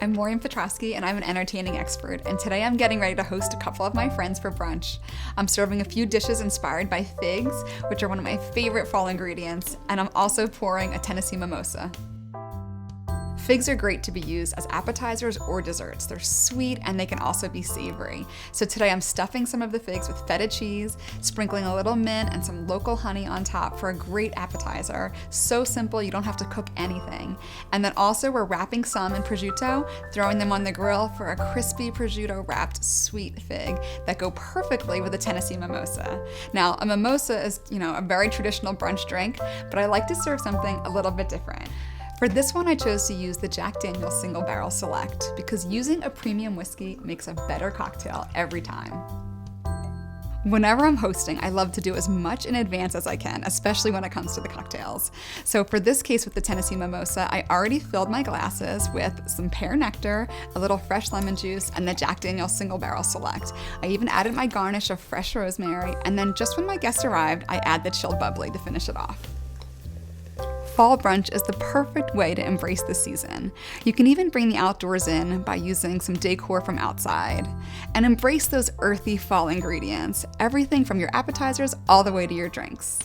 I'm and I'm an entertaining expert, and today I'm getting ready to host a couple of my friends for brunch. I'm serving a few dishes inspired by figs, which are one of my favorite fall ingredients, and I'm also pouring a Tennessee mimosa. Figs are great to be used as appetizers or desserts. They're sweet and they can also be savory. So today I'm stuffing some of the figs with feta cheese, sprinkling a little mint and some local honey on top for a great appetizer. So simple, you don't have to cook anything. And then also we're wrapping some in prosciutto, throwing them on the grill for a crispy prosciutto wrapped sweet fig that go perfectly with a Tennessee mimosa. Now, a mimosa is, a very traditional brunch drink, but I like to serve something a little bit different. For this one, I chose to use the Jack Daniel's Single Barrel Select because using a premium whiskey makes a better cocktail every time. Whenever I'm hosting, I love to do as much in advance as I can, especially when it comes to the cocktails. So for this case with the Tennessee mimosa, I already filled my glasses with some pear nectar, a little fresh lemon juice, and the Jack Daniel's Single Barrel Select. I even added my garnish of fresh rosemary, and then just when my guests arrived, I add the chilled bubbly to finish it off. Fall brunch is the perfect way to embrace the season. You can even bring the outdoors in by using some decor from outside. And embrace those earthy fall ingredients, everything from your appetizers all the way to your drinks.